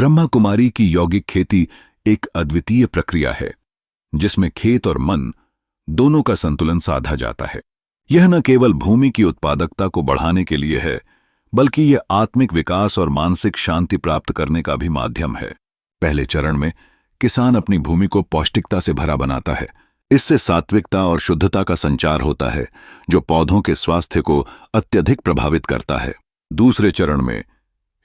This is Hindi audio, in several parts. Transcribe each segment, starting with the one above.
ब्रह्मा कुमारी की यौगिक खेती एक अद्वितीय प्रक्रिया है जिसमें खेत और मन दोनों का संतुलन साधा जाता है। यह न केवल भूमि की उत्पादकता को बढ़ाने के लिए है, बल्कि यह आत्मिक विकास और मानसिक शांति प्राप्त करने का भी माध्यम है। पहले चरण में किसान अपनी भूमि को पौष्टिकता से भरा बनाता है। इससे सात्विकता और शुद्धता का संचार होता है, जो पौधों के स्वास्थ्य को अत्यधिक प्रभावित करता है। दूसरे चरण में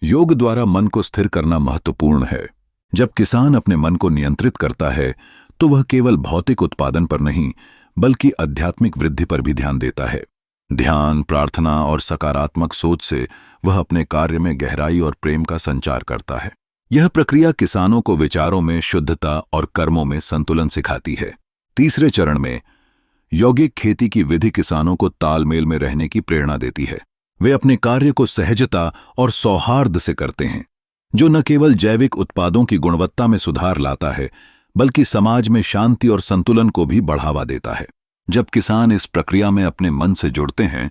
योग द्वारा मन को स्थिर करना महत्वपूर्ण है। जब किसान अपने मन को नियंत्रित करता है तो वह केवल भौतिक उत्पादन पर नहीं, बल्कि आध्यात्मिक वृद्धि पर भी ध्यान देता है। ध्यान, प्रार्थना और सकारात्मक सोच से वह अपने कार्य में गहराई और प्रेम का संचार करता है। यह प्रक्रिया किसानों को विचारों में शुद्धता और कर्मों में संतुलन सिखाती है। तीसरे चरण में यौगिक खेती की विधि किसानों को तालमेल में रहने की प्रेरणा देती है। वे अपने कार्य को सहजता और सौहार्द से करते हैं, जो न केवल जैविक उत्पादों की गुणवत्ता में सुधार लाता है, बल्कि समाज में शांति और संतुलन को भी बढ़ावा देता है। जब किसान इस प्रक्रिया में अपने मन से जुड़ते हैं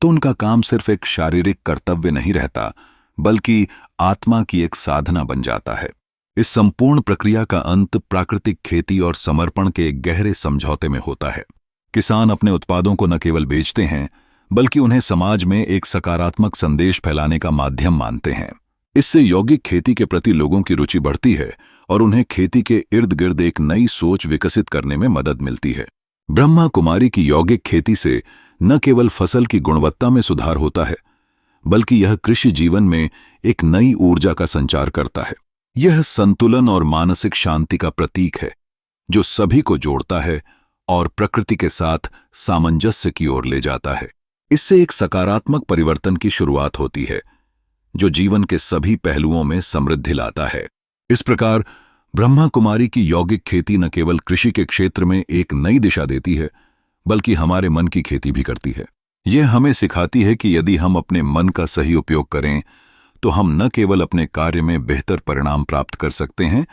तो उनका काम सिर्फ एक शारीरिक कर्तव्य नहीं रहता, बल्कि आत्मा की एक साधना बन जाता है। इस संपूर्ण प्रक्रिया का अंत प्राकृतिक खेती और समर्पण के एक गहरे समझौते में होता है। किसान अपने उत्पादों को न केवल बेचते हैं, बल्कि उन्हें समाज में एक सकारात्मक संदेश फैलाने का माध्यम मानते हैं। इससे यौगिक खेती के प्रति लोगों की रुचि बढ़ती है और उन्हें खेती के इर्द गिर्द एक नई सोच विकसित करने में मदद मिलती है। ब्रह्मा कुमारी की यौगिक खेती से न केवल फसल की गुणवत्ता में सुधार होता है, बल्कि यह कृषि जीवन में एक नई ऊर्जा का संचार करता है। यह संतुलन और मानसिक शांति का प्रतीक है, जो सभी को जोड़ता है और प्रकृति के साथ सामंजस्य की ओर ले जाता है। इससे एक सकारात्मक परिवर्तन की शुरुआत होती है, जो जीवन के सभी पहलुओं में समृद्धि लाता है। इस प्रकार ब्रह्मा कुमारी की यौगिक खेती न केवल कृषि के क्षेत्र में एक नई दिशा देती है, बल्कि हमारे मन की खेती भी करती है। यह हमें सिखाती है कि यदि हम अपने मन का सही उपयोग करें तो हम न केवल अपने कार्य में बेहतर परिणाम प्राप्त कर सकते हैं,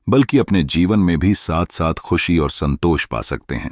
बल्कि अपने जीवन में भी साथ साथ खुशी और संतोष पा सकते हैं।